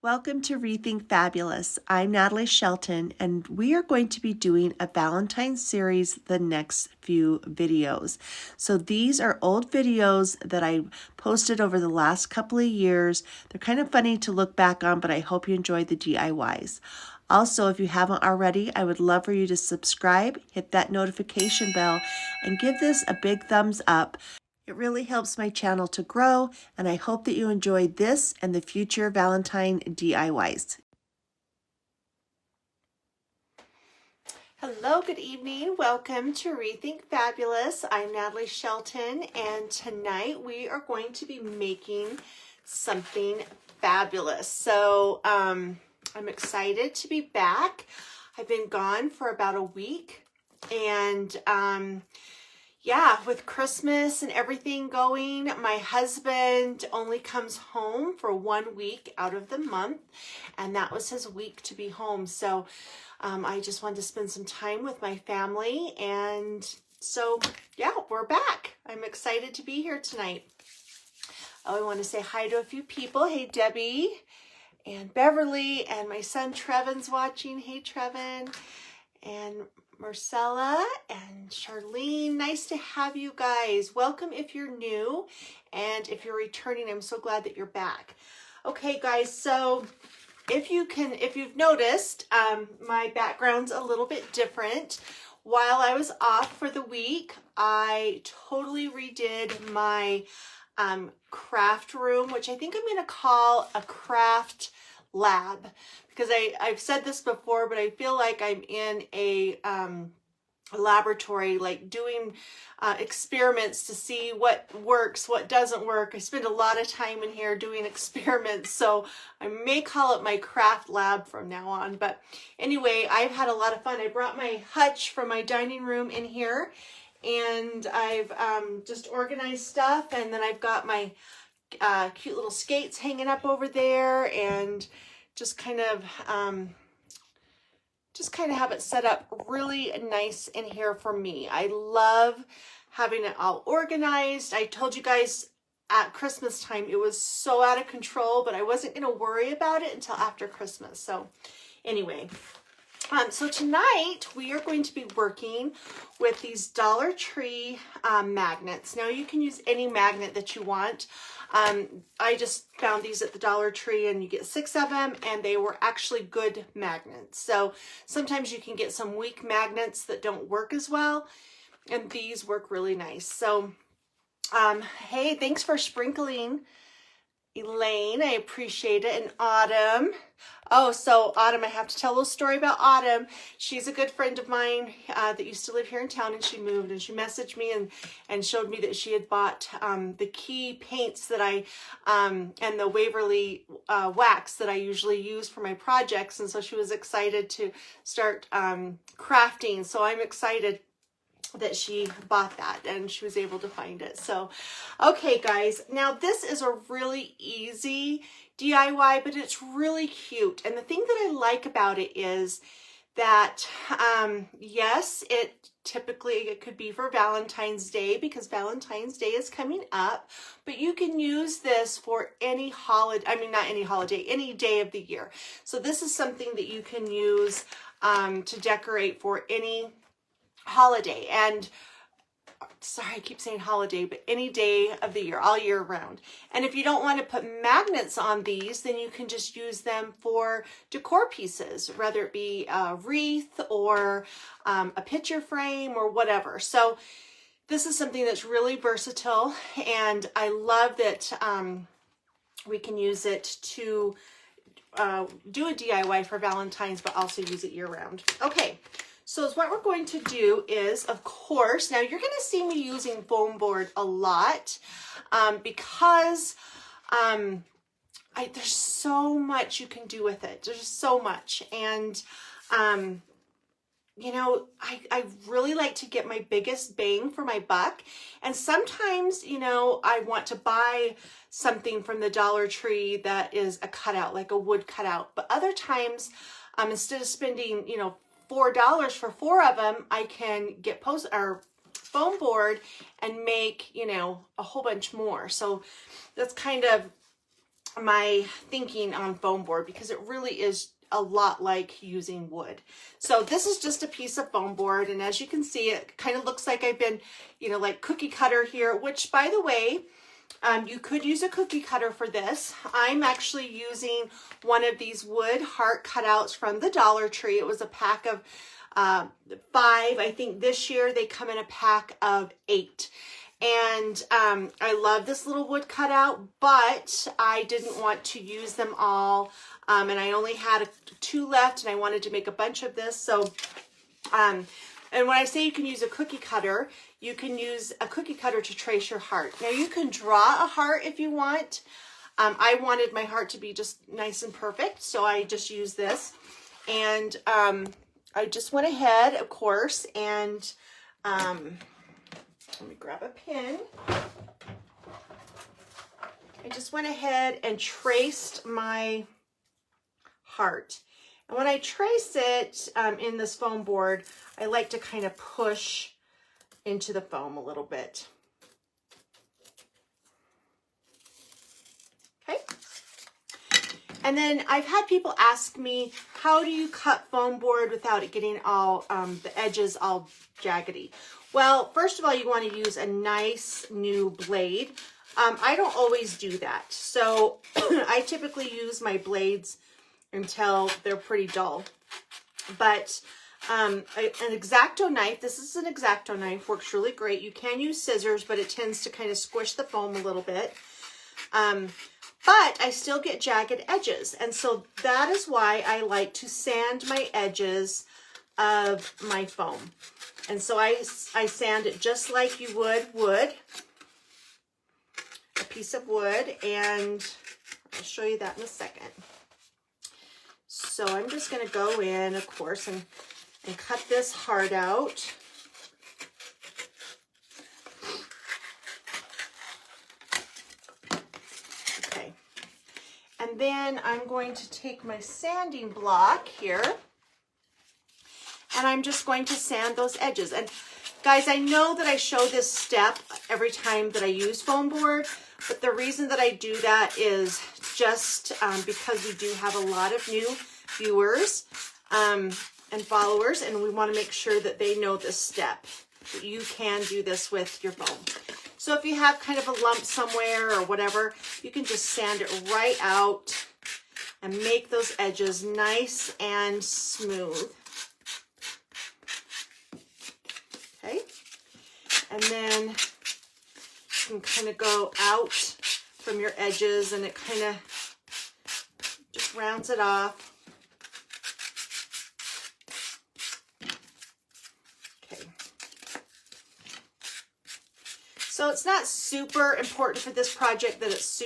Welcome to Rethink Fabulous. I'm Natalie Shelton, and we are going to be doing a Valentine series the next few videos. So these are old videos that I posted over the last couple of years. They're kind of funny to look back on, but I hope you enjoy the DIYs. Also, if you haven't already, I would love for you to subscribe, hit that notification bell, and give this a big thumbs up. It really helps my channel to grow, and I hope that you enjoy this and the future Valentine DIYs. Hello, good evening. Welcome to Rethink Fabulous. I'm Natalie Shelton, and tonight we are going to be making something fabulous. So I'm excited to be back. I've been gone for about a week, and yeah, with Christmas and everything going, my husband only comes home for 1 week out of the month, and that was his week to be home. So I just wanted to spend some time with my family, and so yeah, we're back. I'm excited to be here tonight. Oh, I want to say hi to a few people. Hey, Debbie and Beverly, and my son Trevin's watching. Hey, Trevin. And Marcella and Charlene, nice to have you guys. Welcome if you're new, and if you're returning, I'm so glad that you're back. Okay, guys, so if you've noticed, my background's a little bit different. While I was off for the week, I totally redid my craft room, which I think I'm going to call a craft lab, because I've said this before, but I feel like I'm in a laboratory, like doing experiments to see what works, what doesn't work. I spend a lot of time in here doing experiments, so I may call it my craft lab from now on. But anyway, I've had a lot of fun. I brought my hutch from my dining room in here, and I've just organized stuff, and then I've got my cute little skates hanging up over there, and just kind of have it set up really nice in here for me. I love having it all organized. I told you guys at Christmas time it was so out of control, but I wasn't going to worry about it until after Christmas. So anyway, so tonight we are going to be working with these Dollar Tree magnets. Now you can use any magnet that you want. I just found these at the Dollar Tree, and you get 6 of them, and they were actually good magnets. So sometimes you can get some weak magnets that don't work as well, and these work really nice. So hey, thanks for sprinkling, Elaine. I appreciate it. And Autumn. Oh, so Autumn, I have to tell a little story about Autumn. She's a good friend of mine that used to live here in town, and she moved, and she messaged me and showed me that she had bought the key paints that I and the Waverly wax that I usually use for my projects, and so she was excited to start crafting. So I'm excited that she bought that and she was able to find it. So okay, guys, now this is a really easy DIY, but it's really cute. And the thing that I like about it is that yes, it could be for Valentine's Day, because Valentine's Day is coming up, but you can use this for any holiday. I mean, not any holiday, any day of the year. So this is something that you can use to decorate for any holiday. And sorry, I keep saying holiday, but any day of the year, all year round. And if you don't want to put magnets on these, then you can just use them for decor pieces, whether it be a wreath or a picture frame or whatever. So this is something that's really versatile, and I love that we can use it to do a DIY for Valentine's, but also use it year round. Okay. So what we're going to do is, of course, now you're going to see me using foam board a lot because there's so much you can do with it. There's so much. And, you know, I really like to get my biggest bang for my buck. And sometimes, you know, I want to buy something from the Dollar Tree that is a cutout, like a wood cutout. But other times, instead of spending, you know, $4 for 4 of them, I can get foam board and make, you know, a whole bunch more. So that's kind of my thinking on foam board, because it really is a lot like using wood. So this is just a piece of foam board, and as you can see, it kind of looks like I've been, you know, like cookie cutter here, which by the way, you could use a cookie cutter for this. I'm actually using one of these wood heart cutouts from the Dollar Tree. It was a pack of 5. I think this year they come in a pack of 8. And I love this little wood cutout, but I didn't want to use them all. And I only had 2 left, and I wanted to make a bunch of this. So, and when I say you can use a cookie cutter, you can use a cookie cutter to trace your heart. Now you can draw a heart if you want. I wanted my heart to be just nice and perfect, so I just used this. And I just went ahead, of course, and let me grab a pen. I just went ahead and traced my heart. And when I trace it in this foam board, I like to kind of push into the foam a little bit. Okay. And then I've had people ask me, how do you cut foam board without it getting all the edges all jaggedy? Well, first of all, you want to use a nice new blade. I don't always do that. So I typically use my blades until they're pretty dull. But an X-Acto knife, this is an X-Acto knife, works really great. You can use scissors, but it tends to kind of squish the foam a little bit. But I still get jagged edges. And so that is why I like to sand my edges of my foam. And so I sand it just like you would wood, a piece of wood, and I'll show you that in a second. So I'm just going to go in, of course, and cut this heart out. Okay. And then I'm going to take my sanding block here, and I'm just going to sand those edges. And guys, I know that I show this step every time that I use foam board, but the reason that I do that is just because we do have a lot of new viewers and followers, and we want to make sure that they know this step, that you can do this with your foam. So if you have kind of a lump somewhere or whatever, you can just sand it right out and make those edges nice and smooth. Okay, and then you can kind of go out from your edges, and it kind of just rounds it off. Okay. So it's not super important for this project that it's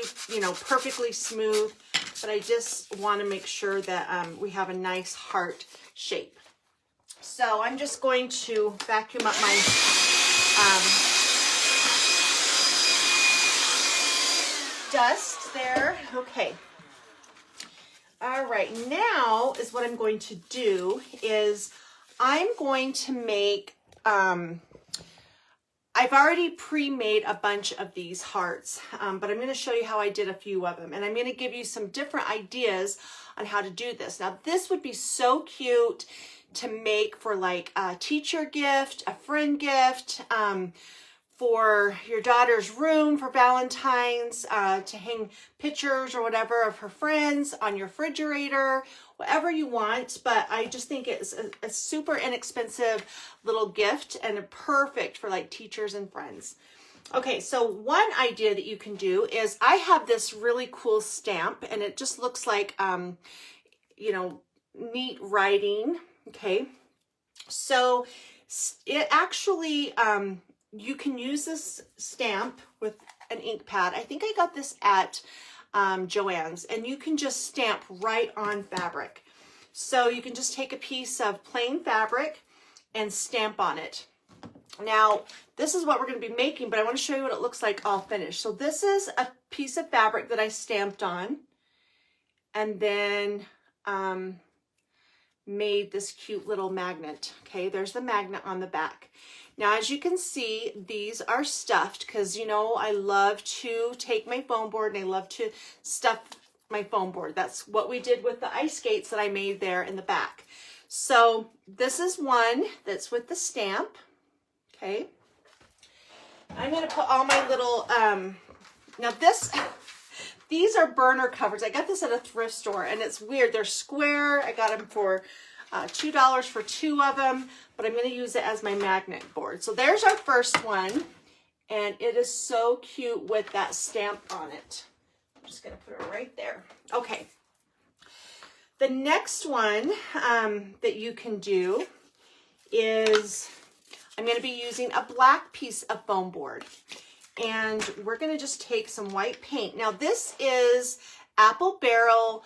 perfectly smooth, but I just want to make sure that we have a nice heart shape. So I'm just going to vacuum up my dust there. Okay. All right. Now is what I'm going to do is I'm going to make, I've already pre-made a bunch of these hearts, but I'm going to show you how I did a few of them. And I'm going to give you some different ideas on how to do this. Now, this would be so cute to make for like a teacher gift, a friend gift, for your daughter's room for Valentine's, to hang pictures or whatever of her friends on your refrigerator, whatever you want. But I just think it's a super inexpensive little gift and perfect for like teachers and friends. Okay, so one idea that you can do is I have this really cool stamp, and it just looks like, neat writing. Okay, so it actually, you can use this stamp with an ink pad. I think I got this at Joann's, and you can just stamp right on fabric. So you can just take a piece of plain fabric and stamp on it. Now, this is what we're going to be making, but I want to show you what it looks like all finished. So this is a piece of fabric that I stamped on, and then made this cute little magnet. Okay, there's the magnet on the back. Now, as you can see, these are stuffed because, you know, I love to take my foam board and I love to stuff my foam board. That's what we did with the ice skates that I made there in the back. So this is one that's with the stamp. Okay. I'm going to put all my little, now these are burner covers. I got this at a thrift store and it's weird. They're square. I got them for $2 for 2 of them, but I'm going to use it as my magnet board. So there's our first one, and it is so cute with that stamp on it. I'm just going to put it right there. Okay. The next one that you can do is I'm going to be using a black piece of foam board, and we're going to just take some white paint. Now this is Apple Barrel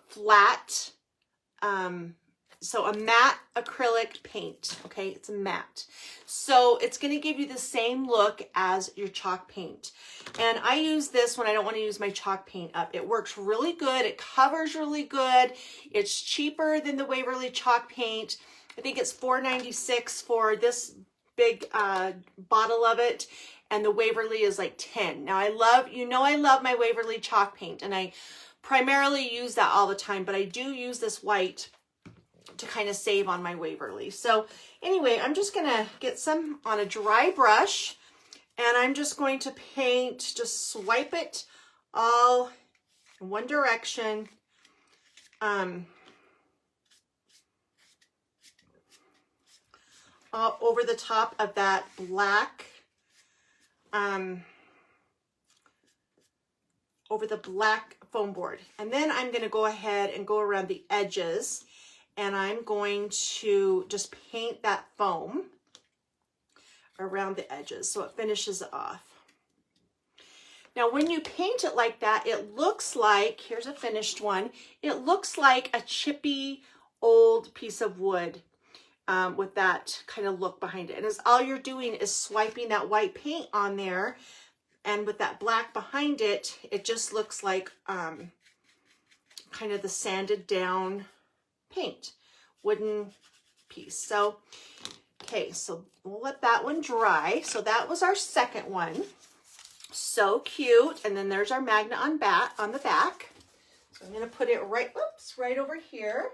flat, so a matte acrylic paint. Okay, it's a matte. So it's going to give you the same look as your chalk paint. And I use this when I don't want to use my chalk paint up. It works really good. It covers really good. It's cheaper than the Waverly chalk paint. I think it's $4.96 for this big bottle of it, and the Waverly is like 10. Now I love my Waverly chalk paint, and I primarily use that all the time, but I do use this white to kind of save on my Waverly. So anyway, I'm just gonna get some on a dry brush, and I'm just going to paint, just swipe it all in one direction. Over the top of that black, over the black foam board. And then I'm going to go ahead and go around the edges, and I'm going to just paint that foam around the edges so it finishes it off. Now, when you paint it like that, it looks like, here's a finished one, it looks like a chippy old piece of wood. With that kind of look behind it. And as all you're doing is swiping that white paint on there, and with that black behind it, it just looks like kind of the sanded down paint, wooden piece. So, okay, so we'll let that one dry. So that was our second one. So cute. And then there's our magnet on the back. So I'm going to put it right over here.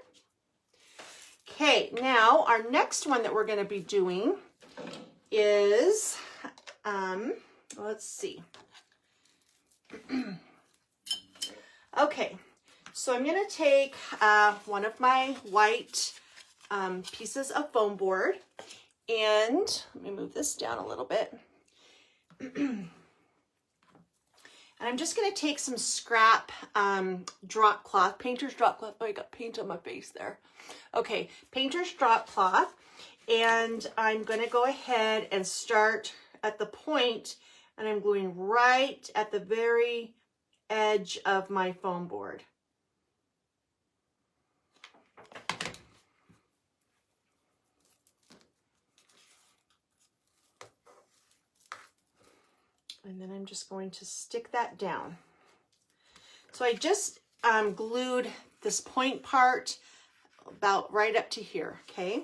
Okay, now our next one that we're going to be doing is, let's see. Okay, so I'm going to take one of my white pieces of foam board, and let me move this down a little bit. And I'm just going to take some scrap drop cloth, painter's drop cloth. Oh, I got paint on my face there. Okay, painter's drop cloth. And I'm going to go ahead and start at the point, and I'm going right at the very edge of my foam board. And then I'm just going to stick that down. So I just glued this point part about right up to here, okay?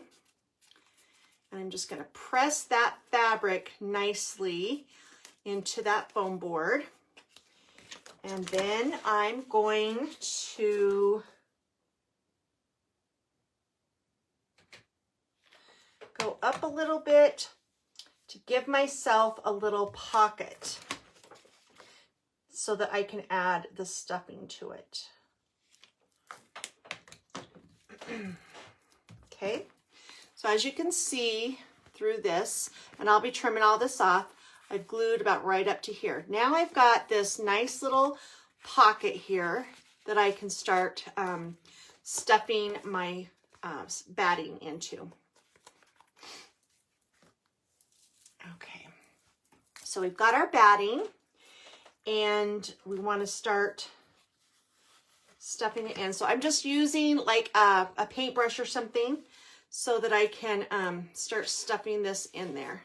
And I'm just going to press that fabric nicely into that foam board. And then I'm going to go up a little bit to give myself a little pocket so that I can add the stuffing to it. Okay, so as you can see through this, and I'll be trimming all this off, I've glued about right up to here. Now I've got this nice little pocket here that I can start stuffing my batting into. Okay, so we've got our batting, and we want to start stuffing it in. So I'm just using like a paintbrush or something so that I can start stuffing this in there.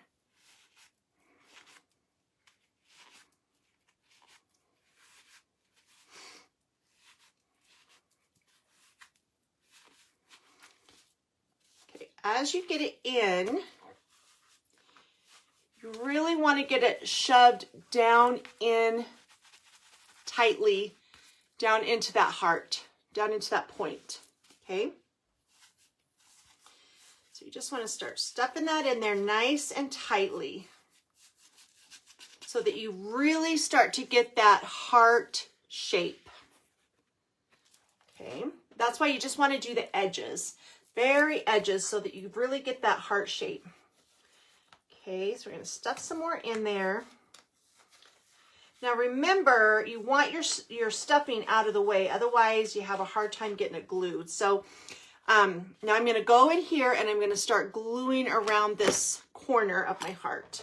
as you get it in, you really want to get it shoved down in tightly, down into that heart, down into that point, okay? So you just want to start stuffing that in there nice and tightly so that you really start to get that heart shape, okay? That's why you just want to do the edges, very edges, so that you really get that heart shape. Okay, so we're going to stuff some more in there. Now remember, you want your stuffing out of the way, otherwise you have a hard time getting it glued. So now I'm going to go in here and I'm going to start gluing around this corner of my heart.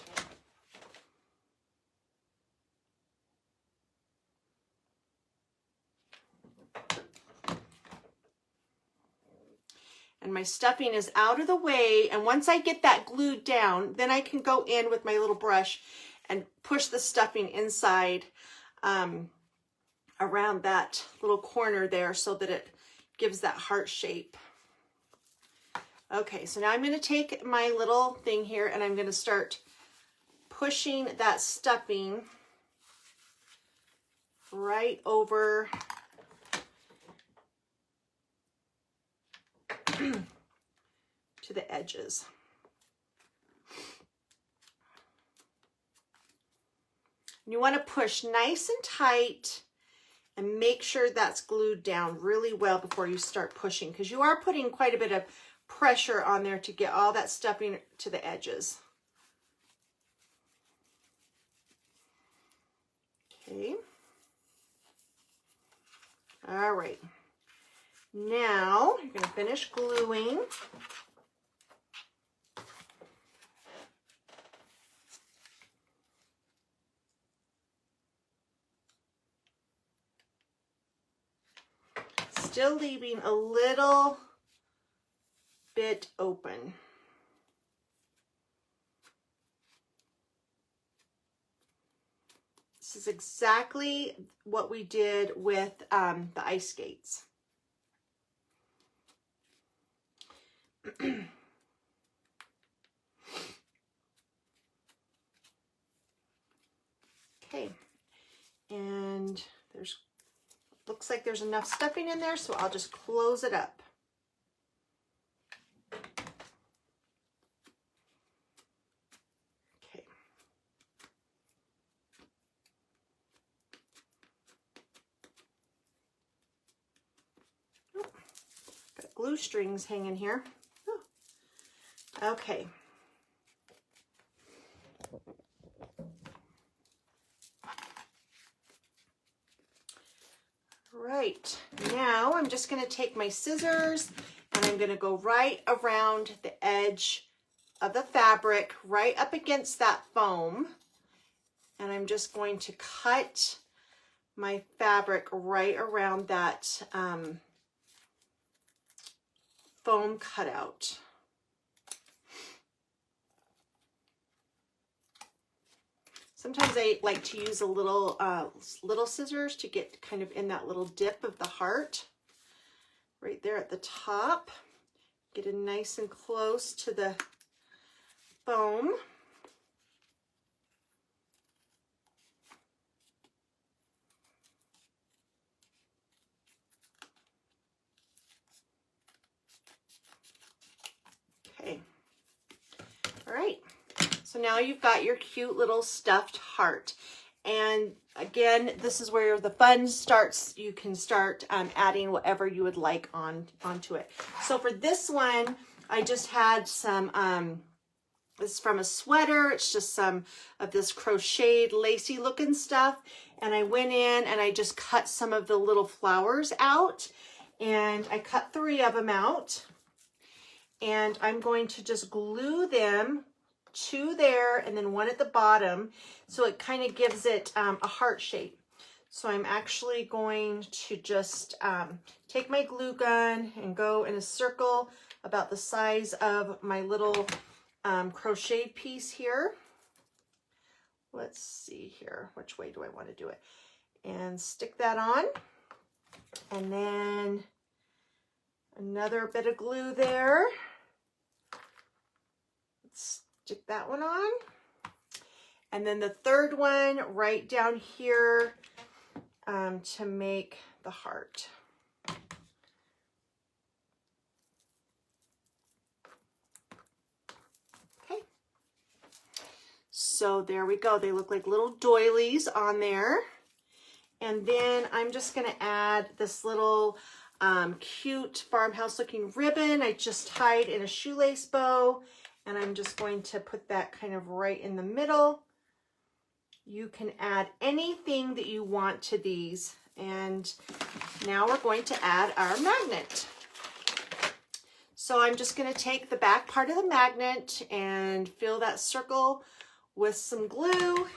And my stuffing is out of the way, and once I get that glued down, then I can go in with my little brush and push the stuffing inside around that little corner there so that it gives that heart shape. Okay, so now I'm going to take my little thing here and I'm going to start pushing that stuffing right over to the edges. You want to push nice and tight and make sure that's glued down really well before you start pushing, because you are putting quite a bit of pressure on there to get all that stuffing to the edges. Okay. All right. Now you're going to finish gluing. Still leaving a little bit open. This is exactly what we did with the ice skates. Okay, and looks like there's enough stuffing in there, so I'll just close it up. Okay. Oh, got glue strings hanging here. Oh. Okay. Right, now I'm just going to take my scissors and I'm going to go right around the edge of the fabric, right up against that foam, and I'm just going to cut my fabric right around that foam cutout. Sometimes I like to use a little scissors to get kind of in that little dip of the heart right there at the top. Get it nice and close to the foam. Okay. All right. So now you've got your cute little stuffed heart. And again, this is where the fun starts. You can start adding whatever you would like onto it. So for this one, I just had some, this is from a sweater. It's just some of this crocheted lacy looking stuff. And I went in and I just cut some of the little flowers out. And I cut 3 of them out. And I'm going to just glue them 2 there and then 1 at the bottom, so it kind of gives it a heart shape. So I'm actually going to just take my glue gun and go in a circle about the size of my little crochet piece here. Let's see here, which way do I want to do it? And stick that on, and then another bit of glue there. stick that one on. And then the third one right down here to make the heart. Okay. So there we go. They look like little doilies on there. And then I'm just gonna add this little cute farmhouse looking ribbon I just tied in a shoelace bow. And I'm just going to put that kind of right in the middle. You can add anything that you want to these. And now we're going to add our magnet. So I'm just going to take the back part of the magnet and fill that circle with some glue.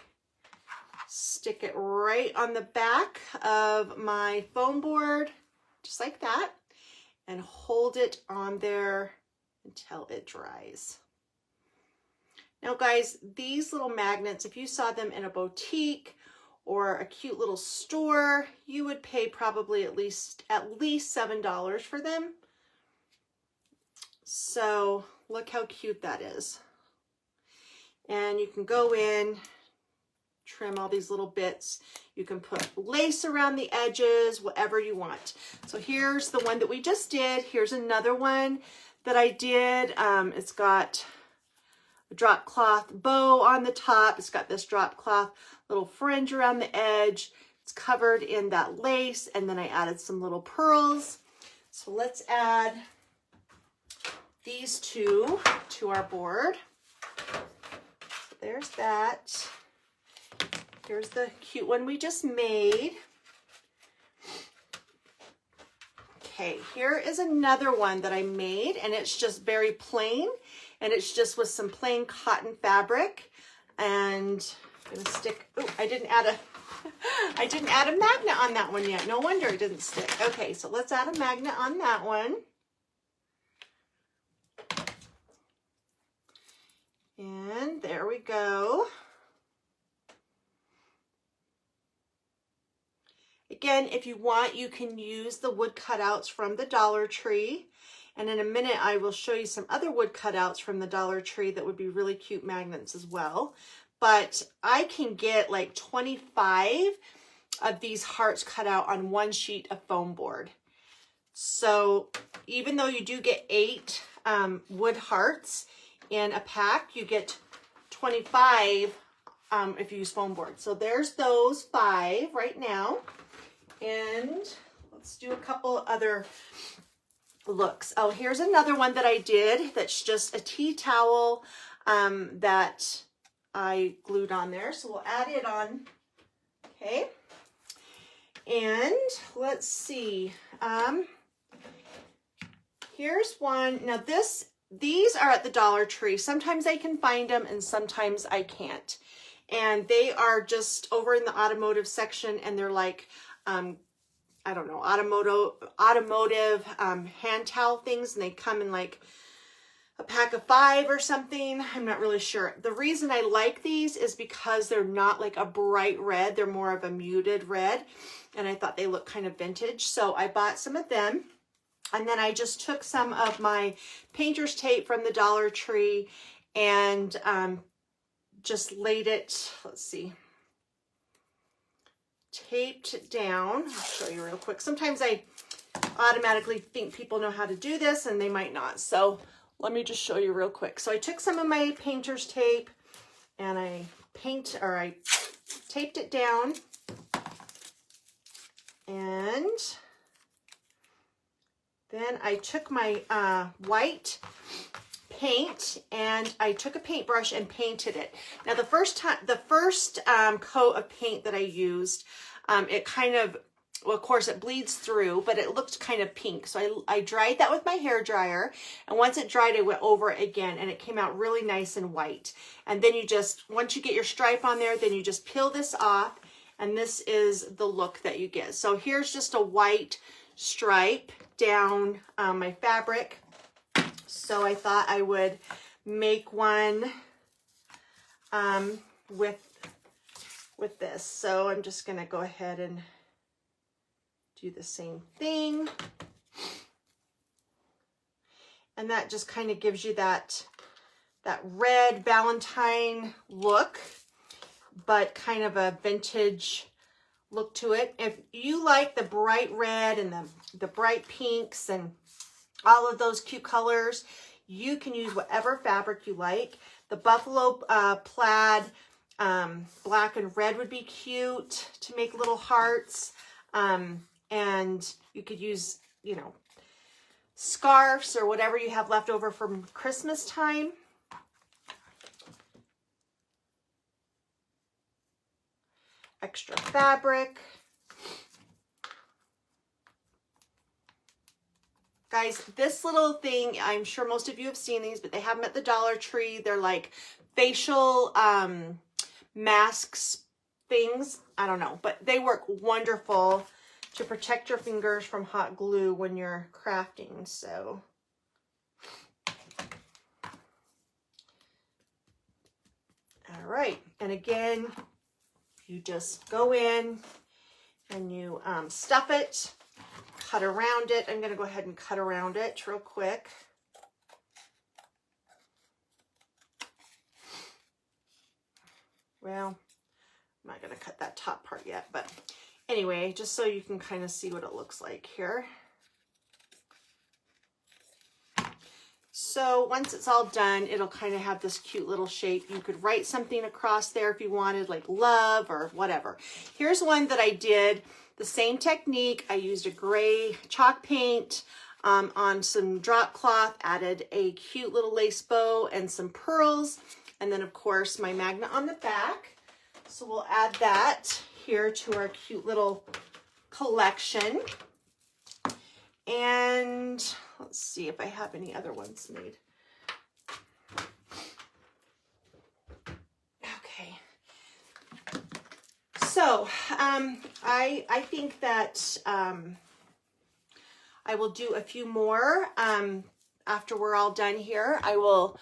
Stick it right on the back of my foam board, just like that, and hold it on there until it dries. Now guys, these little magnets, if you saw them in a boutique or a cute little store, you would pay probably at least $7 for them. So look how cute that is. And you can go in, trim all these little bits. You can put lace around the edges, whatever you want. So here's the one that we just did. Here's another one that I did. It's got drop cloth bow on the top. It's got this drop cloth little fringe around the edge. It's covered in that lace, and then I added some little pearls. So let's add these two to our board. So there's that. Here's the cute one we just made. Okay, here is another one that I made, and it's just very plain. And it's just with some plain cotton fabric, and I'm gonna stick. Oh, I didn't add a magnet on that one yet. No wonder it didn't stick. Okay, so let's add a magnet on that one. And there we go. Again, if you want, you can use the wood cutouts from the Dollar Tree. And in a minute, I will show you some other wood cutouts from the Dollar Tree that would be really cute magnets as well. But I can get like 25 of these hearts cut out on one sheet of foam board. So even though you do get 8 wood hearts in a pack, you get 25 if you use foam board. So there's those 5 right now. And let's do a couple other looks. Oh, here's another one that I did that's just a tea towel that I glued on there. So we'll add it on. Okay. And let's see. Here's one. Now these are at the Dollar Tree. Sometimes I can find them and sometimes I can't. And they are just over in the automotive section, and they're like, I don't know, automotive hand towel things, and they come in like a pack of 5 or something. I'm not really sure. The reason I like these is because they're not like a bright red. They're more of a muted red, and I thought they look kind of vintage. So I bought some of them, and then I just took some of my painter's tape from the Dollar Tree and just laid it, let's see, taped it down. I'll show you real quick. Sometimes I automatically think people know how to do this, and they might not. So let me just show you real quick. So I took some of my painter's tape and I taped it down, and then I took my white paint and I took a paintbrush and painted it. Now the first coat of paint that I used, it kind of, well, of course it bleeds through, but it looked kind of pink. So I dried that with my hair dryer, and once it dried, I went over it again, and it came out really nice and white. And then you just, once you get your stripe on there, then you just peel this off, and this is the look that you get. So here's just a white stripe down my fabric. So I thought I would make one with this. So I'm just going to go ahead and do the same thing. And that just kind of gives you that that red Valentine look, but kind of a vintage look to it. If you like the bright red and the bright pinks and all of those cute colors, you can use whatever fabric you like. The buffalo plaid black and red would be cute to make little hearts. And you could use, you know, scarves or whatever you have left over from Christmas time. Extra fabric. Guys, this little thing, I'm sure most of you have seen these, but they have them at the Dollar Tree. They're like facial masks things. I don't know, but they work wonderful to protect your fingers from hot glue when you're crafting. So all right, and again, you just go in and you stuff it, cut around it. I'm going to go ahead and cut around it real quick. Well, I'm not going to cut that top part yet, but anyway, just so you can kind of see what it looks like here. So once it's all done, it'll kind of have this cute little shape. You could write something across there if you wanted, like love or whatever. Here's one that I did the same technique. I used a gray chalk paint on some drop cloth, added a cute little lace bow and some pearls, and then of course my magnet on the back. So we'll add that here to our cute little collection. And let's see if I have any other ones made. Okay. So I think that I will do a few more after we're all done here. I will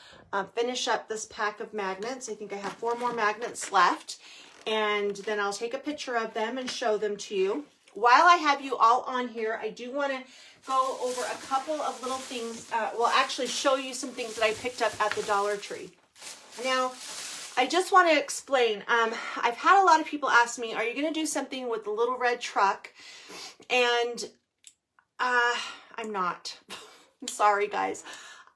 finish up this pack of magnets. I think I have 4 more magnets left, and then I'll take a picture of them and show them to you. While I have you all on here, I do want to go over a couple of little things. Well, actually show you some things that I picked up at the Dollar Tree. Now, I just want to explain. I've had a lot of people ask me, are you going to do something with the little red truck? And I'm not. I'm sorry, guys.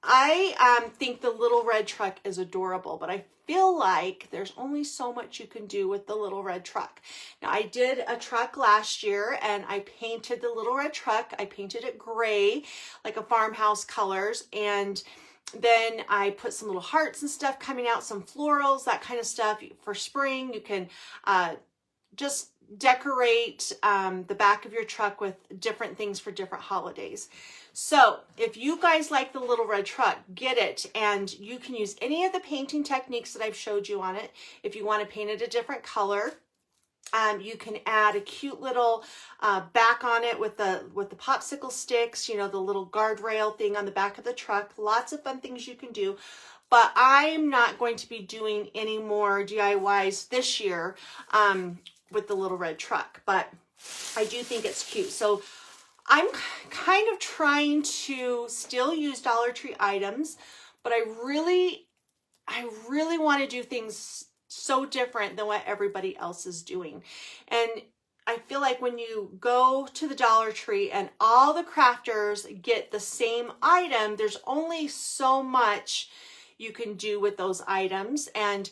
I think the little red truck is adorable, but I feel like there's only so much you can do with the little red truck. Now, I did a truck last year and I painted the little red truck. I painted it gray, like a farmhouse colors, and then I put some little hearts and stuff coming out, some florals, that kind of stuff. For spring, you can just decorate the back of your truck with different things for different holidays. So if you guys like the little red truck, get it. And you can use any of the painting techniques that I've showed you on it. If you want to paint it a different color, you can add a cute little back on it with the popsicle sticks, you know, the little guardrail thing on the back of the truck. Lots of fun things you can do. But I'm not going to be doing any more DIYs this year with the little red truck, but I do think it's cute. So I'm kind of trying to still use Dollar Tree items, but I really want to do things so different than what everybody else is doing. And I feel like when you go to the Dollar Tree and all the crafters get the same item, there's only so much you can do with those items. And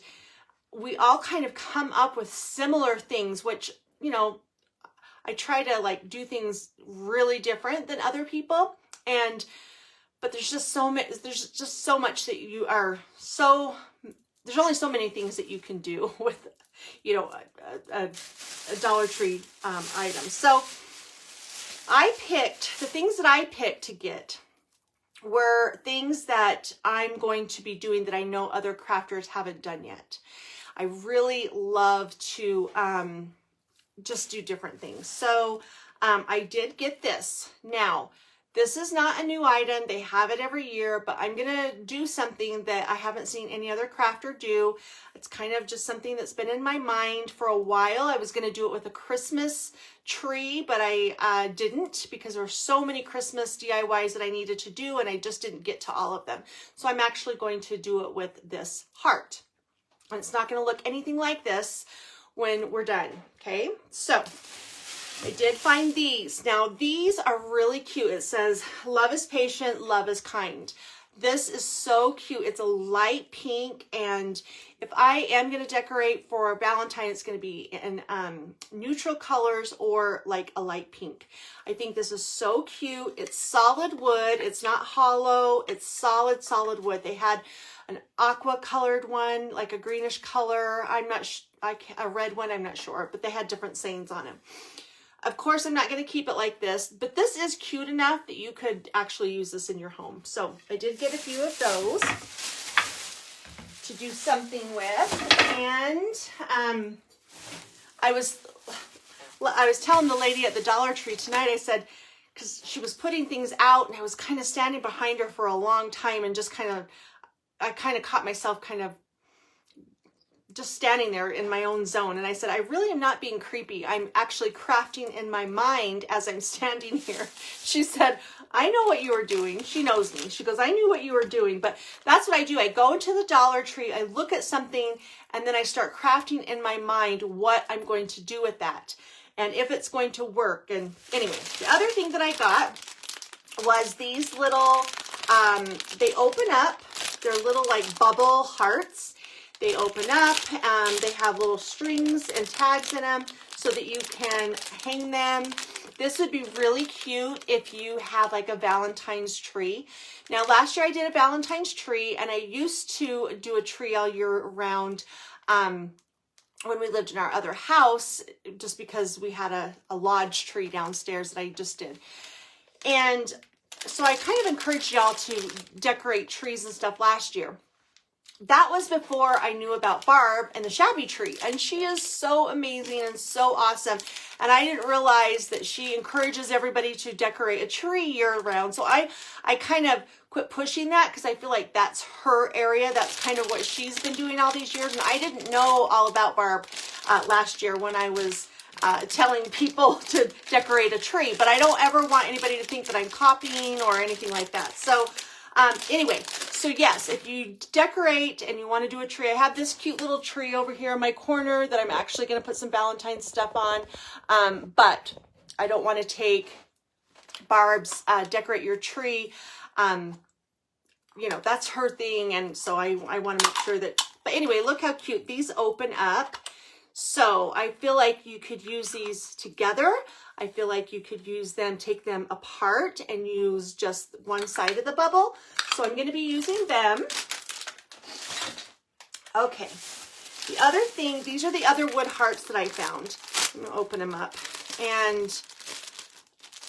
we all kind of come up with similar things, which, you know, I try to like do things really different than other people. But there's just so much, that you are there's only so many things that you can do with, you know, a Dollar Tree item. So the things that I picked to get were things that I'm going to be doing that I know other crafters haven't done yet. I really love to just do different things. So I did get this. Now, This is not a new item. They have it every year, but I'm going to do something that I haven't seen any other crafter do. It's kind of just something that's been in my mind for a while. I was going to do it with a Christmas tree, but I didn't because there were so many Christmas DIYs that I needed to do, and I just didn't get to all of them. So I'm actually going to do it with this heart. And it's not going to look anything like this when we're done. Okay, so I did find these. Now, these are really cute. It says, love is patient, love is kind. This is so cute. It's a light pink, and if I am going to decorate for Valentine, it's going to be in neutral colors or like a light pink. I think this is so cute. It's solid wood. It's not hollow. It's solid wood. They had an aqua colored one, like a greenish color. I'm not a red one. I'm not sure, but they had different sayings on them. Of course, I'm not going to keep it like this, but this is cute enough that you could actually use this in your home. So I did get a few of those to do something with. And I was telling the lady at the Dollar Tree tonight, I said, because she was putting things out and I was kind of standing behind her for a long time and just I kind of caught myself kind of just standing there in my own zone. And I said, I really am not being creepy. I'm actually crafting in my mind as I'm standing here. She said, I know what you were doing. She knows me. She goes, I knew what you were doing. But that's what I do. I go into the Dollar Tree, I look at something, and then I start crafting in my mind what I'm going to do with that and if it's going to work. And anyway, the other thing that I got was these little, they open up. They're little like bubble hearts. They open up, they have little strings and tags in them so that you can hang them. This would be really cute if you have like a Valentine's tree. Now, last year I did a Valentine's tree, and I used to do a tree all year round when we lived in our other house, just because we had a lodge tree downstairs that I just did. And so I kind of encouraged y'all to decorate trees and stuff last year. That was before I knew about Barb and the shabby tree, and she is so amazing and so awesome. And I didn't realize that she encourages everybody to decorate a tree year round. So I kind of quit pushing that because I feel like that's her area. That's kind of what she's been doing all these years. And I didn't know all about Barb last year when I was telling people to decorate a tree. But I don't ever want anybody to think that I'm copying or anything like that. So anyway, so yes, if you decorate and you want to do a tree, I have this cute little tree over here in my corner that I'm actually going to put some Valentine stuff on. But I don't want to take Barb's decorate your tree. You know, that's her thing. And so I want to make sure that, but anyway, look how cute these open up. So I feel like you could use these together. I feel like you could use them, take them apart and use just one side of the bubble. So I'm going to be using them. Okay. The other thing, these are the other wood hearts that I found. I'm going to open them up. And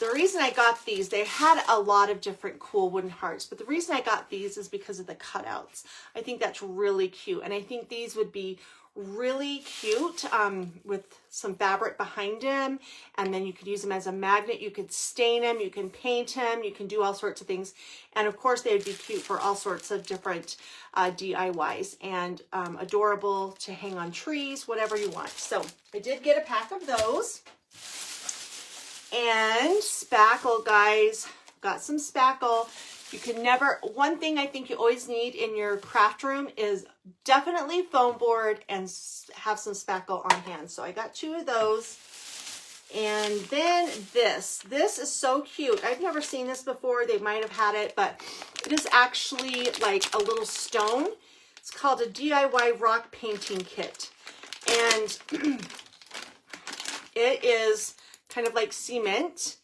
the reason I got these, they had a lot of different cool wooden hearts, but the reason I got these is because of the cutouts. I think that's really cute. And I think these would be really cute with some fabric behind them, and then you could use them as a magnet. You could stain them, you can paint them, you can do all sorts of things, and of course they would be cute for all sorts of different DIYs, and adorable to hang on trees, whatever you want. So I did get a pack of those. And spackle, guys, got some spackle. You can never, one thing I think you always need in your craft room is definitely foam board and have some spackle on hand. So I got 2 of those. And then this is so cute. I've never seen this before. They might have had it, but it is actually like a little stone. It's called a DIY rock painting kit. And it is kind of like cement,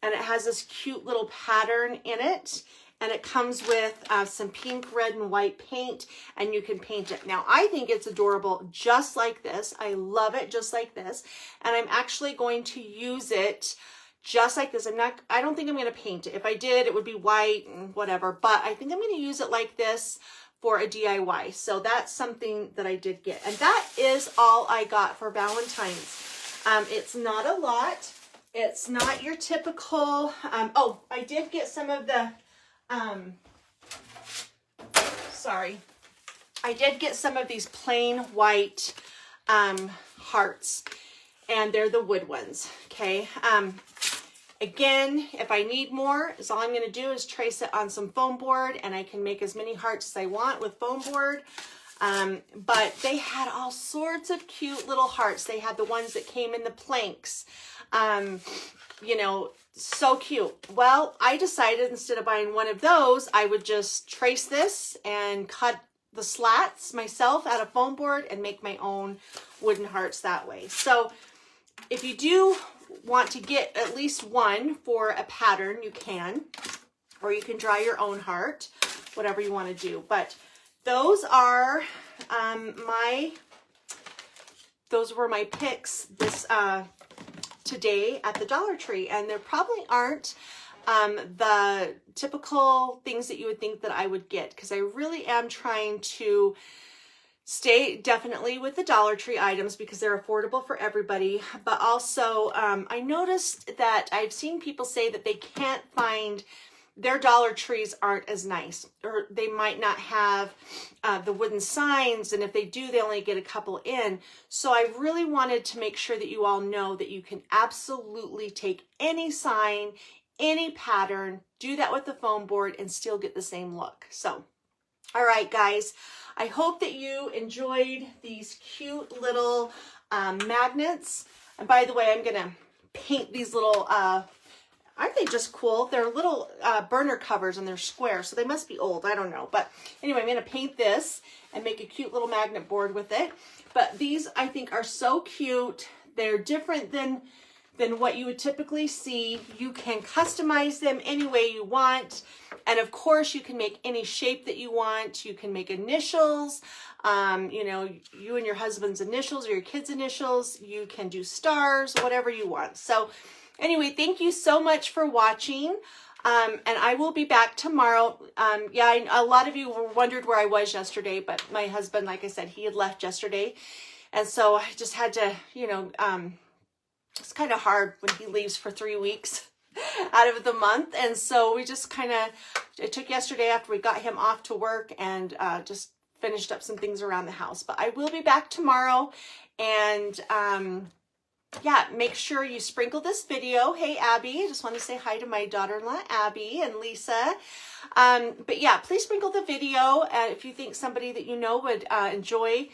and it has this cute little pattern in it, and it comes with some pink, red, and white paint, and you can paint it. Now, I think it's adorable just like this. I love it just like this, and I'm actually going to use it just like this. I don't think I'm going to paint it. If I did, it would be white and whatever, but I think I'm going to use it like this for a DIY. So that's something that I did get, and that is all I got for Valentine's. It's not a lot, It's not your typical, oh, I did get some of the, sorry. I did get some of these plain white hearts, and they're the wood ones, okay? Again, if I need more, all I'm going to do is trace it on some foam board, and I can make as many hearts as I want with foam board. But they had all sorts of cute little hearts. They had the ones that came in the planks, you know, so cute. Well, I decided instead of buying one of those, I would just trace this and cut the slats myself out of foam board and make my own wooden hearts that way. So if you do want to get at least one for a pattern, you can, or you can draw your own heart, whatever you want to do. But those are those were my picks this today at the Dollar Tree, and there probably aren't the typical things that you would think that I would get, because I really am trying to stay definitely with the Dollar Tree items because they're affordable for everybody. But also I noticed that I've seen people say that they can't find, their Dollar Trees aren't as nice, or they might not have the wooden signs, and if they do, they only get a couple in. So I really wanted to make sure that you all know that you can absolutely take any sign, any pattern, do that with the foam board, and still get the same look. So, all right, guys, I hope that you enjoyed these cute little magnets. And by the way, I'm gonna paint these little, aren't they just cool? They're little burner covers, and they're square, so they must be old. I don't know. But anyway, I'm going to paint this and make a cute little magnet board with it. But these, I think, are so cute. They're different than what you would typically see. You can customize them any way you want. And of course, you can make any shape that you want. You can make initials, you know, you and your husband's initials or your kids' initials. You can do stars, whatever you want. So anyway, thank you so much for watching, and I will be back tomorrow. Yeah, a lot of you wondered where I was yesterday, but my husband, like I said, he had left yesterday, and so I just had to, you know, it's kind of hard when he leaves for 3 weeks out of the month, and so we just kind of, I took yesterday after we got him off to work and just finished up some things around the house. But I will be back tomorrow, and yeah, make sure you sprinkle this video. Hey, Abby, I just want to say hi to my daughter-in-law, Abby, and Lisa. But yeah, please sprinkle the video if you think somebody that you know would enjoy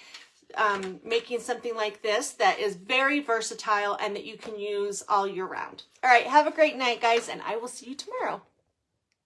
making something like this that is very versatile and that you can use all year round. All right, have a great night, guys, and I will see you tomorrow.